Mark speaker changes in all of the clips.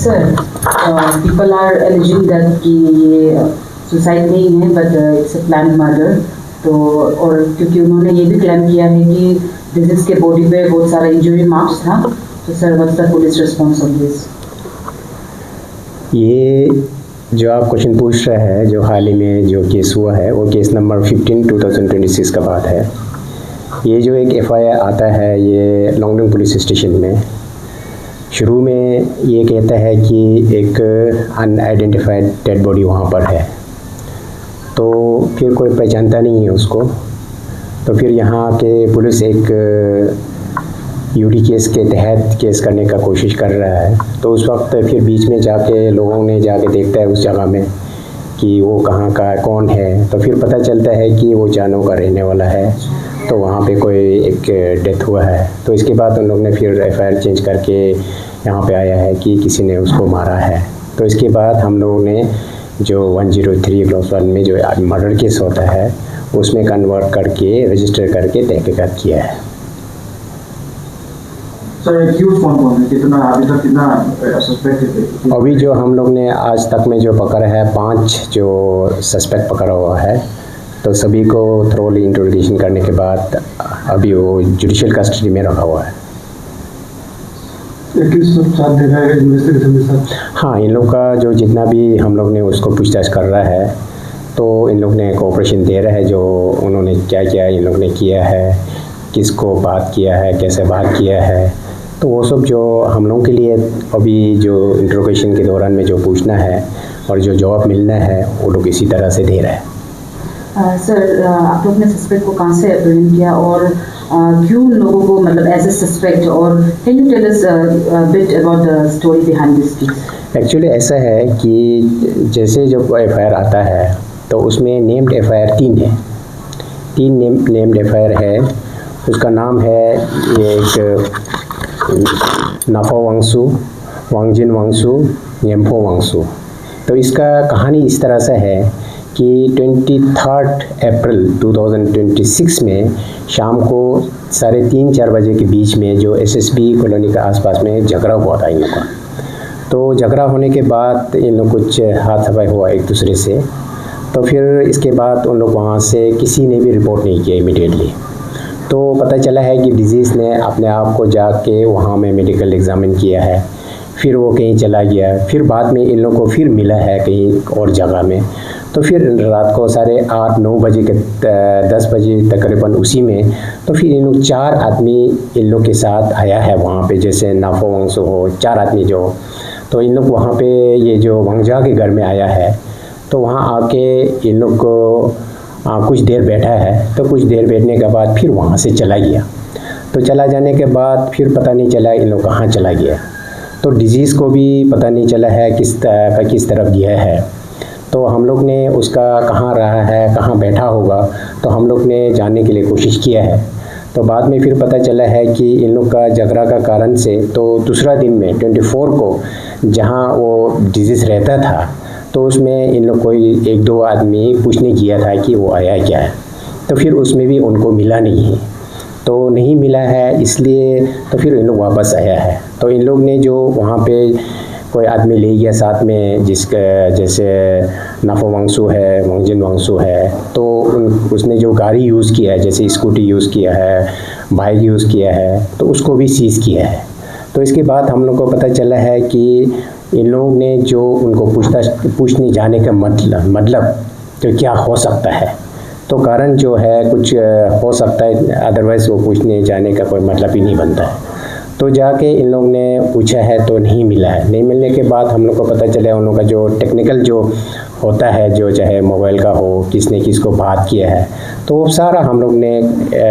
Speaker 1: Sir, people are alleging that कि ये suicide नहीं है but it's a plan murder. तो और क्योंकि उन्होंने ये भी क्लेम किया है कि डिजीज के बॉडी पे बहुत सारा इंजरी मार्क्स था। तो sir, what's the police response on this?
Speaker 2: ये जो आप क्वेश्चन पूछ रहे हैं, जो हाल ही में जो केस हुआ है, वो केस नंबर 15/2026 का बात है। ये जो एक एफआईआर आता है ये लॉन्गडिंग पुलिस स्टेशन में, शुरू में ये कहता है कि एक अनआइडेंटिफाइड डेड बॉडी वहाँ पर है, तो फिर कोई पहचानता नहीं है उसको। तो फिर यहाँ के पुलिस एक यूडी केस के तहत केस करने का कोशिश कर रहा है। तो उस वक्त फिर बीच में जाके लोगों ने जाके देखता है उस जगह में कि वो कहाँ का कौन है। तो फिर पता चलता है कि वो जानों का रहने वाला है, तो वहाँ पे कोई एक डेथ हुआ है। तो इसके बाद उन लोग ने फिर एफआईआर चेंज करके यहाँ पे आया है कि किसी ने उसको मारा है। तो इसके बाद हम लोगों ने जो 103/1 में जो मर्डर केस होता है उसमें कन्वर्ट करके रजिस्टर करके तहकीकात किया है।
Speaker 3: सर, एक्यूज कौन-कौन है? कितना अभी तक कितना सस्पेक्ट है?
Speaker 2: अभी जो हम लोग ने आज तक में जो पकड़ा है 5 जो सस्पेक्ट पकड़ा हुआ है। तो सभी को थ्रोली इंट्रोगेशन करने के बाद अभी वो जुडिशियल कस्टडी में रखा हुआ है।
Speaker 3: साथ दे रहा है इन्वेस्टिगेशन के साथ?
Speaker 2: हाँ, इन लोग का जो जितना भी हम लोग ने उसको पूछताछ कर रहा है, तो इन लोग ने कोऑपरेशन दे रहा है। जो उन्होंने क्या क्या इन लोग ने किया है, किसको बात किया है, कैसे बात किया है, तो वो सब जो हम लोगों के लिए अभी जो इंट्रोगेशन के दौरान में जो पूछना है और जो जवाब मिलना है वो लोग इसी तरह से दे रहे हैं।
Speaker 1: सर, आप लोग ने सस्पेक्ट को कहाँ से अप्रीहेंड किया और क्यों लोगों को मतलब एज ए सस्पेक्ट, और can you tell us bit about the story behind this case?
Speaker 2: Actually ऐसा है कि जैसे जब एफआईआर आता है तो उसमें नेम्ड एफआईआर 3 है। 3 नेम्ड एफआईआर है। उसका नाम है एक नाफो वांगसू, वांगजिन वांगसू, येम्फो वांगसू। तो इसका कहानी इस तरह से है कि 23 अप्रैल 2026 में शाम को 3:30-4 बजे के बीच में जो एसएसबी कॉलोनी के आसपास में झगड़ा हुआ था इन लोगों का। तो झगड़ा होने के बाद इन लोग कुछ हाथापाई हुआ एक दूसरे से। तो फिर इसके बाद उन लोग वहाँ से किसी ने भी रिपोर्ट नहीं किया इमीडिएटली। तो पता चला है कि डिजीज़ ने अपने आप को जाके वहाँ में मेडिकल एग्जामिन किया है, फिर वो कहीं चला गया, फिर बाद में इन लोग को फिर मिला है कहीं और जगह में। तो फिर रात को 8:30-9 बजे के 10 बजे तकरीबन उसी में तो फिर इन लोग 4 आदमी इन लोग के साथ आया है वहाँ पे, जैसे नाफो वांगसू हो, 4 आदमी जो, तो इन लोग वहाँ पे ये जो वांगजा के घर में आया है। तो वहाँ आके इन लोग को कुछ देर बैठा है। तो कुछ देर बैठने के बाद फिर वहाँ से चला गया। तो चला जाने के बाद फिर पता नहीं चला इन लोग कहाँ चला गया। तो डिजीज़ को भी पता नहीं चला है किस तरफ गया है। तो हम लोग ने उसका कहाँ रहा है, कहाँ बैठा होगा, तो हम लोग ने जानने के लिए कोशिश किया है। तो बाद में फिर पता चला है कि इन लोग का झगड़ा का कारण से तो दूसरा दिन में 24 को जहाँ वो डिजीज़ रहता था तो उसमें इन लोग कोई 1-2 आदमी पूछने किया था कि वो आया क्या है। तो फिर उसमें भी उनको मिला नहीं है। तो नहीं मिला है इसलिए तो फिर इन लोग वापस आया है। तो इन लोग ने जो वहाँ पे कोई आदमी ले गया साथ में, जिसका जैसे नाफो वांगसू है, वांगजिन वांगसू है, तो उसने जो गाड़ी यूज़ किया है, जैसे स्कूटी यूज़ किया है, बाइक यूज़ किया है, तो उसको भी सीज़ किया है। तो इसके बाद हम लोग को पता चला है कि इन लोगों ने जो उनको पूछने जाने का मतलब तो क्या हो सकता है, तो कारण जो है कुछ हो सकता है, अदरवाइज़ वो पूछने जाने का कोई मतलब ही नहीं बनता है। तो जाके इन लोग ने पूछा है तो नहीं मिला है। नहीं मिलने के बाद हम लोग को पता चला उन लोगों का जो टेक्निकल जो होता है, जो चाहे मोबाइल का हो, किसने किसको बात किया है, तो वो सारा हम लोग ने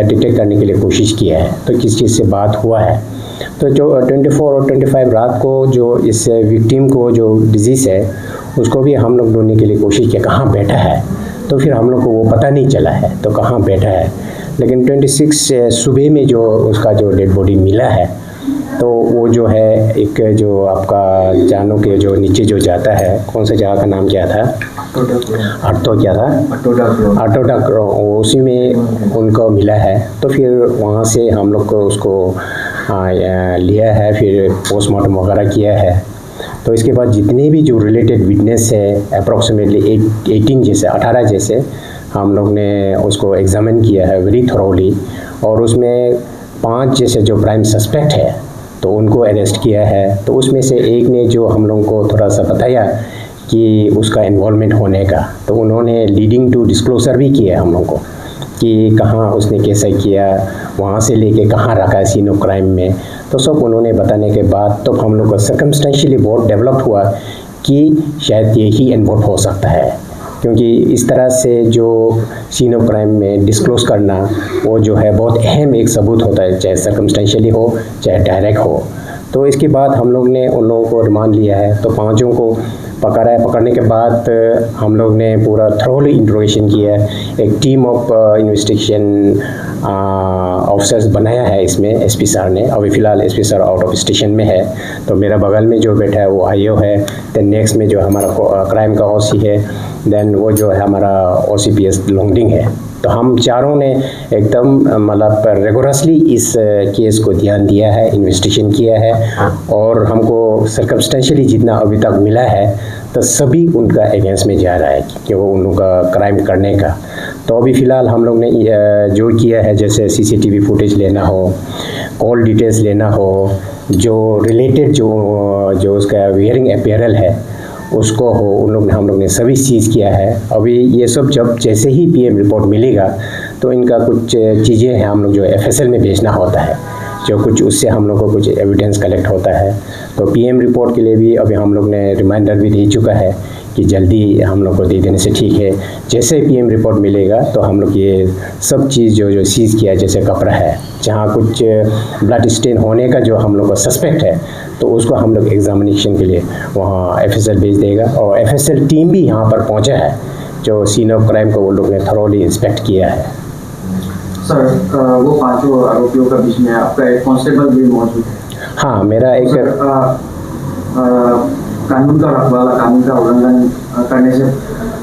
Speaker 2: डिटेक्ट करने के लिए कोशिश किया है। तो किस चीज़ से बात हुआ है, तो जो 24 और 25 रात को जो इस विक्टिम को जो डिजीज़ है उसको भी हम लोग ढूंढने के लिए कोशिश किया कहाँ बैठा है। तो फिर हम लोग को वो पता नहीं चला है तो कहाँ बैठा है। लेकिन 26 सुबह में जो उसका जो डेड बॉडी मिला है, तो वो जो है एक जो आपका जानों के जो नीचे जो जाता है, कौन सा जगह का नाम क्या था, अटोडा, उसी में उनको मिला है। तो फिर वहाँ से हम लोग को उसको लिया है, फिर पोस्टमार्टम वगैरह किया है। तो इसके बाद जितने भी जो रिलेटेड विटनेस है अप्रॉक्सीमेटली 18 जैसे 18 जैसे हम लोग ने उसको एग्जामिन किया है वेरी थॉरोली, और उसमें 5 जैसे जो प्राइम सस्पेक्ट है तो उनको अरेस्ट किया है। तो उसमें से एक ने जो हम लोग को थोड़ा सा बताया कि उसका इन्वॉल्वमेंट होने का, तो उन्होंने लीडिंग टू डिस्क्लोजर भी किया हम लोग को कि कहाँ उसने कैसा किया, वहाँ से लेके कहाँ रखा है सीन ऑफ क्राइम में, तो सब उन्होंने बताने के बाद तो हम लोग को सर्कमस्टेंशियली बहुत डेवलप हुआ कि शायद ये ही इन्वॉल्व हो सकता है, क्योंकि इस तरह से जो सीन ऑफ क्राइम में डिस्क्लोज करना वो जो है बहुत अहम एक सबूत होता है, चाहे सर्कमस्टेंशियली हो चाहे डायरेक्ट हो। तो इसके बाद हम लोग ने उन लोगों को रिमांड लिया है, तो 5 को पकड़ा है। पकड़ने के बाद हम लोग ने पूरा थरोली इंट्रोगेशन किया है, एक टीम ऑफ इन्वेस्टिगेशन ऑफिसर्स बनाया है इसमें एसपी सर ने। अभी फ़िलहाल SP sir out of station में है, तो मेरा बगल में जो बैठा है वो आईओ है, देन नेक्स्ट में जो हमारा क्राइम का ओसी है, देन वो जो है हमारा ओसीपीएस लोंगडिंग है। तो हम चारों ने एकदम मतलब रेगुलरसली इस केस को ध्यान दिया है, इन्वेस्टिगेशन किया है, और हमको सर्कमस्टेंशियली जितना अभी तक मिला है तो सभी उनका अगेंस्ट में जा रहा है कि वो उनका क्राइम करने का। तो अभी फ़िलहाल हम लोग ने जो किया है, जैसे सीसीटीवी फुटेज लेना हो, कॉल डिटेल्स लेना हो, जो रिलेटेड जो उसका वेयरिंग अपैरल है उसको हो, उन लोग ने हम लोग ने सभी सीज किया है। अभी ये सब जब जैसे ही पीएम रिपोर्ट मिलेगा तो इनका कुछ चीज़ें हैं हम लोग जो एफएसएल में भेजना होता है, जो कुछ उससे हम लोग को कुछ एविडेंस कलेक्ट होता है। तो पीएम रिपोर्ट के लिए भी अभी हम लोग ने रिमाइंडर भी दे चुका है कि जल्दी हम लोग को दे देने से ठीक है। जैसे पीएम रिपोर्ट मिलेगा तो हम लोग ये सब चीज़ जो सीज़ किया है, जैसे कपड़ा है जहाँ कुछ ब्लड स्टेन होने का जो हम लोग को सस्पेक्ट है, तो उसको हम लोग एग्जामिनेशन के लिए वहाँ एफएसएल भेज देगा, और एफएसएल टीम भी यहाँ पर पहुँचा है, जो सीन ऑफ क्राइम को वो लोग ने थरोली इंस्पेक्ट किया है।
Speaker 3: सर, वो 5 आरोपियों का बीच में आपका एक कांस्टेबल भी मौजूद है।
Speaker 2: हाँ, मेरा एक
Speaker 3: कानून का रखवाला, कानून का उल्लंघन करने से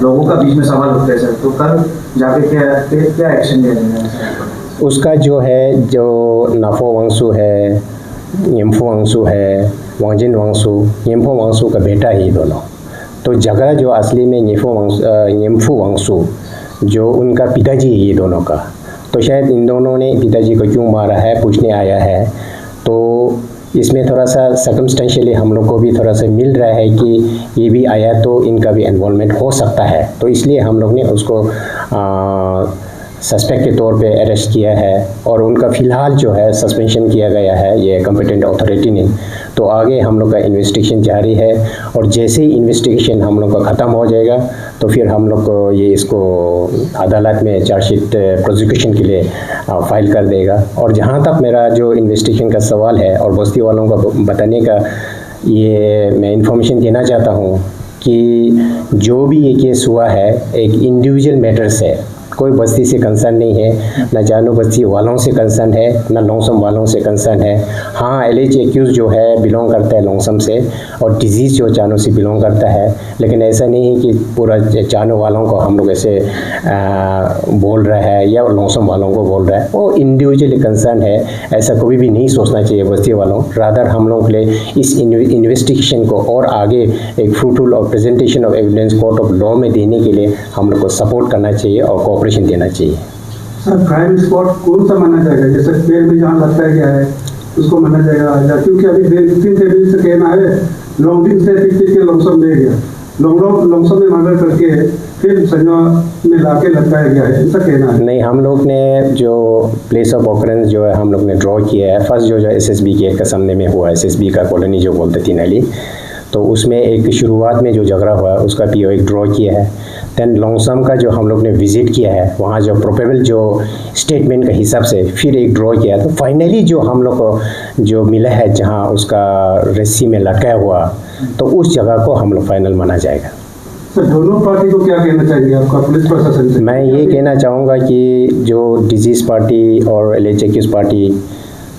Speaker 3: लोगों का बीच में सवाल उठते हैं सर, तो कल जाके क्या एक्शन लिया जाएगा?
Speaker 2: उसका जो है, जो नाफो वांगसू है, येम्फो वांगसू है, वांजिन वांगसू, येम्फो वांगसू का बेटा ही दोनों। तो झगड़ा जो असली में येम्फो वांगसू जो उनका पिताजी है ये दोनों का, तो शायद इन दोनों ने पिताजी को क्यों मारा है पूछने आया है। तो इसमें थोड़ा सा सर्कमस्टेंशियली हम लोग को भी थोड़ा सा मिल रहा है कि ये भी आया तो इनका भी इन्वॉल्वमेंट हो सकता है, तो इसलिए हम लोग ने उसको सस्पेक्ट के तौर पे अरेस्ट किया है, और उनका फ़िलहाल जो है सस्पेंशन किया गया है ये कॉम्पिटेंट अथॉरिटी ने। तो आगे हम लोग का इन्वेस्टिगेशन जारी है, और जैसे ही इन्वेस्टिगेशन हम लोग का ख़त्म हो जाएगा तो फिर हम लोग को ये इसको अदालत में चार्जशीट प्रोसिक्यूशन के लिए फाइल कर देगा। और जहाँ तक मेरा जो इन्वेस्टिगेशन का सवाल है और बस्ती वालों का बताने का, ये मैं इन्फॉर्मेशन देना चाहता हूँ कि जो भी ये केस हुआ है एक इंडिविजुअल मैटर्स है, कोई बस्ती से कंसर्न नहीं है, ना जानू बस्ती वालों से कंसर्न है, ना लोंगसम वालों से कंसर्न है। हाँ, एलिज एक्यूज जो है बिलोंग करता है लोंगसम से, और डिजीज़ जो चानो से बिलोंग करता है, लेकिन ऐसा नहीं है कि पूरा चानो वालों को हम लोग ऐसे बोल रहा है या लोंगसम वालों को बोल रहा है, वो इंडिविजुअली कंसर्न है, ऐसा कभी भी नहीं सोचना चाहिए बस्ती वालों। रादर हम लोग के लिए इस इन्वेस्टिगेशन को और आगे एक फ्रूटफुल और presentation of evidence court of law में देने के लिए हम लोग को सपोर्ट करना चाहिए और कोऑपरेशन देना चाहिए।
Speaker 4: सर, क्राइम स्पॉट कौन सा माना जाएगा? जैसे पेड़ में जहाँ लगता है क्या है उसको माना जाएगा, क्योंकि अभी 3 दिन से कहना है लॉन्गडिंग से पीछे के लमसम ले गया, लमसम में मर्डर करके फिर संजवा में लाके लगाया गया है, ऐसा कहना है।
Speaker 2: नहीं, हम लोग ने जो प्लेस ऑफ ऑकरेंस जो है हम लोग ने ड्रॉ किया है। फर्स्ट जो एसएसबी के का सामने में हुआ, एसएसबी का कॉलोनी जो बोलते थी नली, तो उसमें एक शुरुआत में जो झगड़ा हुआ उसका पीओ एक ड्रॉ किया है। देन लोंगसम का जो हम लोग ने विजिट किया है, वहाँ जो प्रोबेबल जो स्टेटमेंट के हिसाब से फिर एक ड्रॉ किया, तो फाइनली जो हम लोग को जो मिला है जहाँ उसका रस्सी में लटकाया हुआ, तो उस जगह को हम लोग फाइनल माना जाएगा।
Speaker 4: सर, दोनों पार्टी को क्या कहना चाहिए आपका पुलिस प्रशासन से?
Speaker 2: मैं ये कहना चाहूँगा कि जो डिजीज़ पार्टी और एलएचएक्यूज पार्टी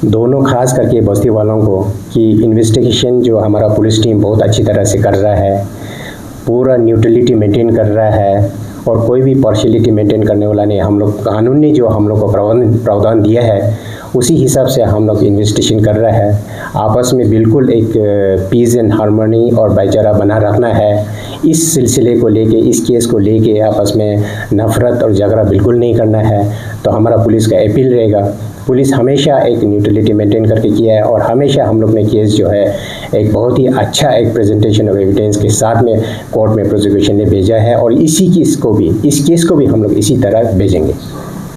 Speaker 2: दोनों, खास करके बस्ती वालों को, कि इन्वेस्टिगेशन जो हमारा पुलिस टीम बहुत अच्छी तरह से कर रहा है, पूरा न्यूट्रलिटी मेंटेन कर रहा है, और कोई भी पार्शियलिटी मेंटेन करने वाला नहीं। हम लोग कानून ने जो हम लोग को प्रावधान दिया है उसी हिसाब से हम लोग इन्वेस्टिगेशन कर रहा है। आपस में बिल्कुल एक पीस एंड हार्मनी और भाईचारा बना रखना है। इस सिलसिले को लेके, इस केस को लेके आपस में नफ़रत और झगड़ा बिल्कुल नहीं करना है। तो हमारा पुलिस का अपील रहेगा, पुलिस हमेशा एक न्यूट्रलिटी मेंटेन करके किया है और हमेशा हम लोग ने केस जो है एक बहुत ही अच्छा एक प्रेजेंटेशन ऑफ एविडेंस के साथ में कोर्ट में प्रोसिक्यूशन ने भेजा है और इस केस को भी हम लोग इसी तरह भेजेंगे।